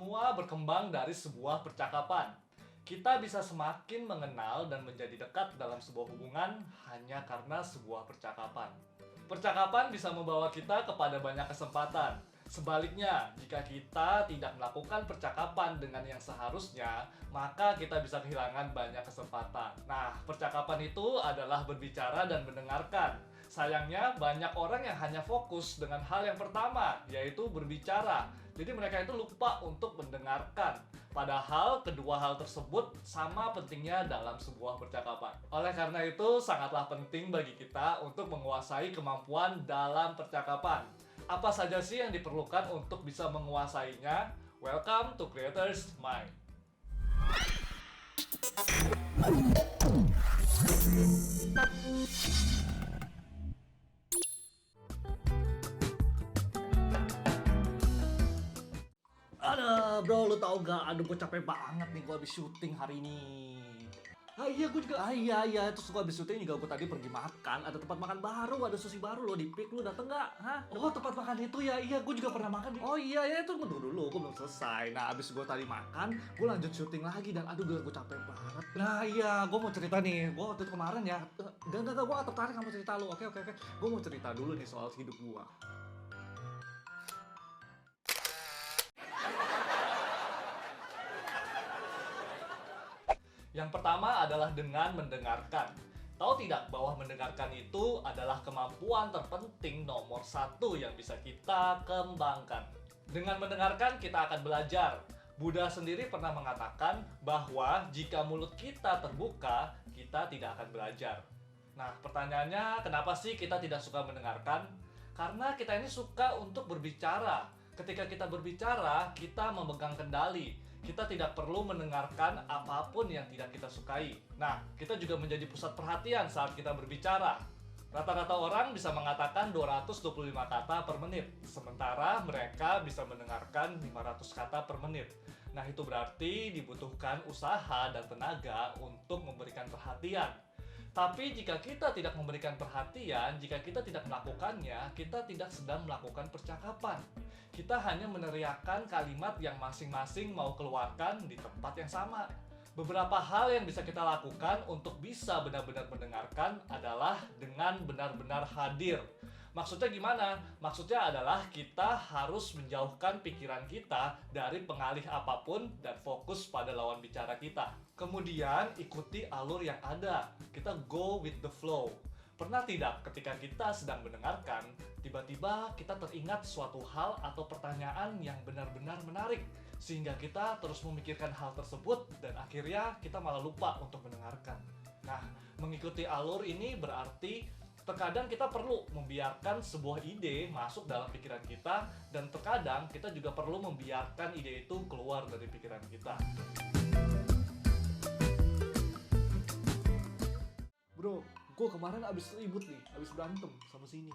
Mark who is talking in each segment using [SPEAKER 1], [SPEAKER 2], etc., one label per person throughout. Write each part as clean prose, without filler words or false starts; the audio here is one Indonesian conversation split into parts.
[SPEAKER 1] Semua berkembang dari sebuah percakapan. Kita bisa semakin mengenal dan menjadi dekat dalam sebuah hubungan hanya karena sebuah percakapan. Percakapan bisa membawa kita kepada banyak kesempatan. Sebaliknya, jika kita tidak melakukan percakapan dengan yang seharusnya, maka kita bisa kehilangan banyak kesempatan. Nah, percakapan itu adalah berbicara dan mendengarkan. Sayangnya, banyak orang yang hanya fokus dengan hal yang pertama, yaitu berbicara. Jadi mereka itu lupa untuk mendengarkan. Padahal kedua hal tersebut sama pentingnya dalam sebuah percakapan. Oleh karena itu, sangatlah penting bagi kita untuk menguasai kemampuan dalam percakapan. Apa saja sih yang diperlukan untuk bisa menguasainya? Welcome to Creator's Mind. Aduh, bro, lu tau gak? Aduh, gue capek banget nih, gue habis syuting hari ini. Gue juga. Iya, terus gue habis syuting juga, gue tadi pergi makan. Ada tempat makan baru, ada sushi baru loh di Pik. Lu dateng gak? Hah? Oh, tempat makan itu ya? Iya, gue juga pernah makan. Oh iya, itu tunggu dulu, gue belum selesai. Nah, abis gue tadi makan, gue lanjut syuting lagi. Dan aduh, gue capek banget. Nah iya, gue mau cerita nih. Gue waktu itu kemarin ya. Enggak, gue gak tertarik sama cerita lu. Oke. Gue mau cerita dulu nih soal hidup gue. Yang pertama adalah dengan mendengarkan. Tahu tidak bahwa mendengarkan itu adalah kemampuan terpenting nomor satu yang bisa kita kembangkan. Dengan mendengarkan kita akan belajar. Buddha sendiri pernah mengatakan bahwa jika mulut kita terbuka, kita tidak akan belajar. Nah, pertanyaannya, kenapa sih kita tidak suka mendengarkan? Karena kita ini suka untuk berbicara. Ketika kita berbicara, kita memegang kendali. Kita tidak perlu mendengarkan apapun yang tidak kita sukai. Nah, kita juga menjadi pusat perhatian saat kita berbicara. Rata-rata orang bisa mengatakan 225 kata per menit, sementara mereka bisa mendengarkan 500 kata per menit. Nah, itu berarti dibutuhkan usaha dan tenaga untuk memberikan perhatian. Tapi jika kita tidak memberikan perhatian, jika kita tidak melakukannya, kita tidak sedang melakukan percakapan. Kita hanya meneriakkan kalimat yang masing-masing mau keluarkan di tempat yang sama. Beberapa hal yang bisa kita lakukan untuk bisa benar-benar mendengarkan adalah dengan benar-benar hadir. Maksudnya gimana? Maksudnya adalah kita harus menjauhkan pikiran kita dari pengalih apapun dan fokus pada lawan bicara kita. Kemudian ikuti alur yang ada. Kita go with the flow. Pernah tidak ketika kita sedang mendengarkan, tiba-tiba kita teringat suatu hal atau pertanyaan yang benar-benar menarik, sehingga kita terus memikirkan hal tersebut dan akhirnya kita malah lupa untuk mendengarkan. Nah, mengikuti alur ini berarti terkadang kita perlu membiarkan sebuah ide masuk dalam pikiran kita, dan terkadang kita juga perlu membiarkan ide itu keluar dari pikiran kita. Bro, gue kemarin abis ribut nih, abis berantem sama sini.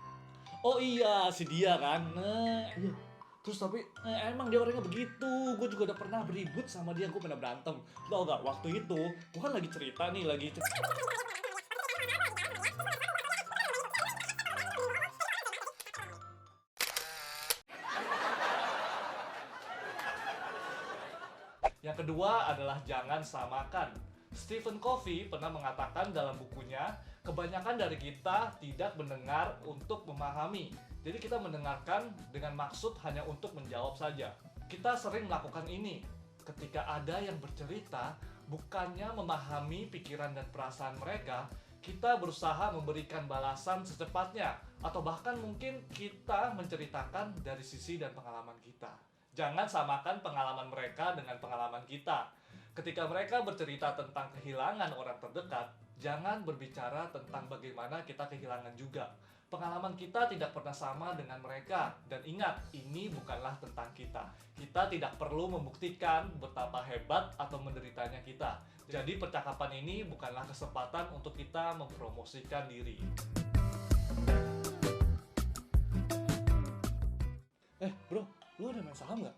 [SPEAKER 1] Oh iya, si dia kan. Nah, iya. Terus tapi emang dia orangnya begitu. Gue juga udah pernah beribut sama dia, gue pernah berantem. Tau gak, waktu itu gue kan lagi cerita nih, Yang kedua adalah jangan samakan. Stephen Covey pernah mengatakan dalam bukunya, kebanyakan dari kita tidak mendengar untuk memahami. Jadi kita mendengarkan dengan maksud hanya untuk menjawab saja. Kita sering melakukan ini. Ketika ada yang bercerita, bukannya memahami pikiran dan perasaan mereka, kita berusaha memberikan balasan secepatnya. Atau bahkan mungkin kita menceritakan dari sisi dan pengalaman kita. Jangan samakan pengalaman mereka dengan pengalaman kita. Ketika mereka bercerita tentang kehilangan orang terdekat, jangan berbicara tentang bagaimana kita kehilangan juga. Pengalaman kita tidak pernah sama dengan mereka. Dan ingat, ini bukanlah tentang kita. Kita tidak perlu membuktikan betapa hebat atau menderitanya kita. Jadi percakapan ini bukanlah kesempatan untuk kita mempromosikan diri. Bro, lu udah main saham nggak?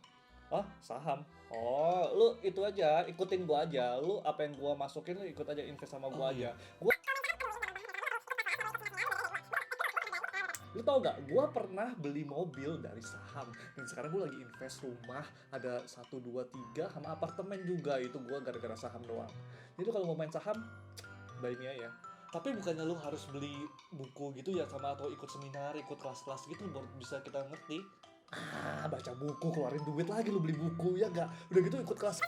[SPEAKER 1] Oh, saham. Oh, lu itu aja, ikutin gua aja. Lu apa yang gua masukin, lu ikut aja, invest sama gua aja. Gua Lu tau gak, gue pernah beli mobil dari saham. Dan sekarang gue lagi invest rumah, ada 1, 2, 3, sama apartemen juga. Itu gue gara-gara saham doang. Jadi kalau mau main saham, buy me ya. Tapi bukannya lu harus beli buku gitu ya, sama atau ikut seminar, ikut kelas-kelas gitu baru bisa kita ngerti. Baca buku, keluarin duit lagi lu beli buku, ya gak? Udah gitu ikut kelas.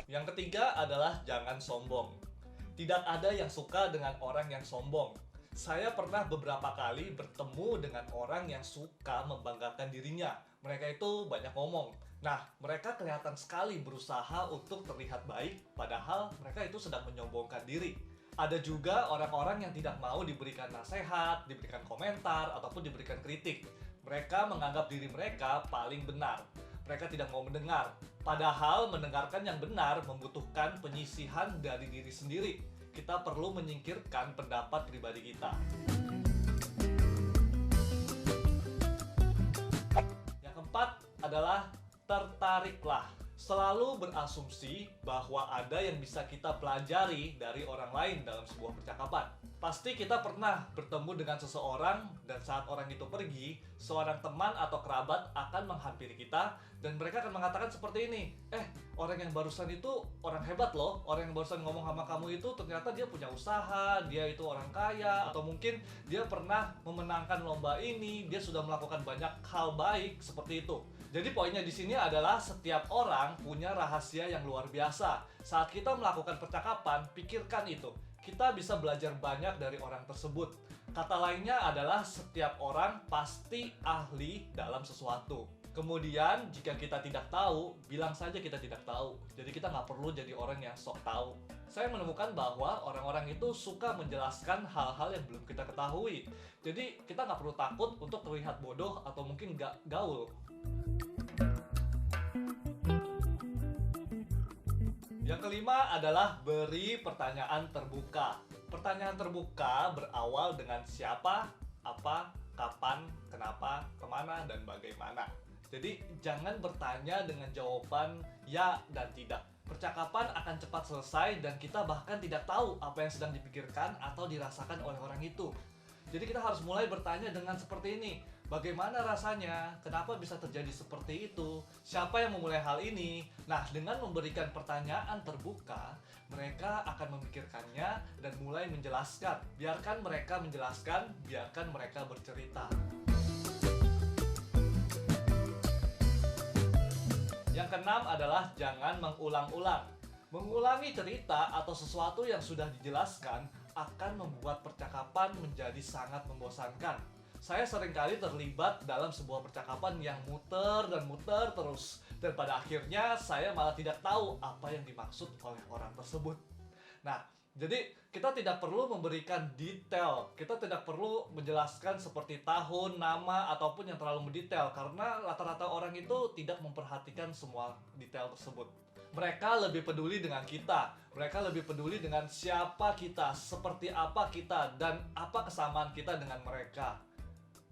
[SPEAKER 1] Yang ketiga adalah jangan sombong. Tidak ada yang suka dengan orang yang sombong. Saya pernah beberapa kali bertemu dengan orang yang suka membanggakan dirinya. Mereka itu banyak ngomong. Nah, mereka kelihatan sekali berusaha untuk terlihat baik, padahal mereka itu sedang menyombongkan diri. Ada juga orang-orang yang tidak mau diberikan nasihat, diberikan komentar, ataupun diberikan kritik. Mereka menganggap diri mereka paling benar. Mereka tidak mau mendengar. Padahal mendengarkan yang benar membutuhkan penyisihan dari diri sendiri. Kita perlu menyingkirkan pendapat pribadi kita. Yang keempat adalah tertariklah. Selalu berasumsi bahwa ada yang bisa kita pelajari dari orang lain dalam sebuah percakapan. Pasti kita pernah bertemu dengan seseorang dan saat orang itu pergi, seorang teman atau kerabat akan menghampiri kita dan mereka akan mengatakan seperti ini, orang yang barusan itu orang hebat loh, orang yang barusan ngomong sama kamu itu ternyata dia punya usaha, dia itu orang kaya, atau mungkin dia pernah memenangkan lomba ini, dia sudah melakukan banyak hal baik seperti itu. Jadi poinnya di sini adalah setiap orang punya rahasia yang luar biasa. Saat kita melakukan percakapan, pikirkan itu. Kita bisa belajar banyak dari orang tersebut. Kata lainnya adalah setiap orang pasti ahli dalam sesuatu. Kemudian jika kita tidak tahu, bilang saja kita tidak tahu. Jadi kita nggak perlu jadi orang yang sok tahu. Saya menemukan bahwa orang-orang itu suka menjelaskan hal-hal yang belum kita ketahui. Jadi kita nggak perlu takut untuk terlihat bodoh atau mungkin nggak gaul. Yang kelima adalah beri pertanyaan terbuka. Pertanyaan terbuka berawal dengan siapa, apa, kapan, kenapa, kemana, dan bagaimana. Jadi jangan bertanya dengan jawaban ya dan tidak. Percakapan akan cepat selesai dan kita bahkan tidak tahu apa yang sedang dipikirkan atau dirasakan oleh orang itu. Jadi kita harus mulai bertanya dengan seperti ini. Bagaimana rasanya? Kenapa bisa terjadi seperti itu? Siapa yang memulai hal ini? Nah, dengan memberikan pertanyaan terbuka, mereka akan memikirkannya dan mulai menjelaskan. Biarkan mereka menjelaskan, biarkan mereka bercerita. Yang keenam adalah jangan mengulang-ulang. Mengulangi cerita atau sesuatu yang sudah dijelaskan akan membuat percakapan menjadi sangat membosankan. Saya seringkali terlibat dalam sebuah percakapan yang muter dan muter terus. Dan pada akhirnya saya malah tidak tahu apa yang dimaksud oleh orang tersebut. Nah, jadi kita tidak perlu memberikan detail. Kita tidak perlu menjelaskan seperti tahun, nama, ataupun yang terlalu mendetail. Karena rata-rata orang itu tidak memperhatikan semua detail tersebut. Mereka lebih peduli dengan kita. Mereka lebih peduli dengan siapa kita, seperti apa kita, dan apa kesamaan kita dengan mereka.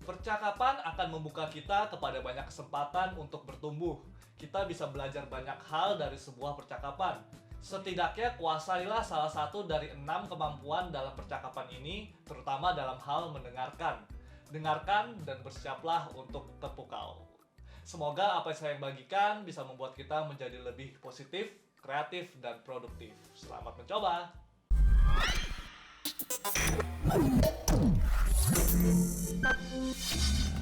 [SPEAKER 1] Percakapan akan membuka kita kepada banyak kesempatan untuk bertumbuh. Kita bisa belajar banyak hal dari sebuah percakapan. Setidaknya kuasailah salah satu dari 6 kemampuan dalam percakapan ini, terutama dalam hal mendengarkan. Dengarkan dan bersiaplah untuk terpukau. Semoga apa yang saya bagikan bisa membuat kita menjadi lebih positif, kreatif, dan produktif. Selamat mencoba! Thank you.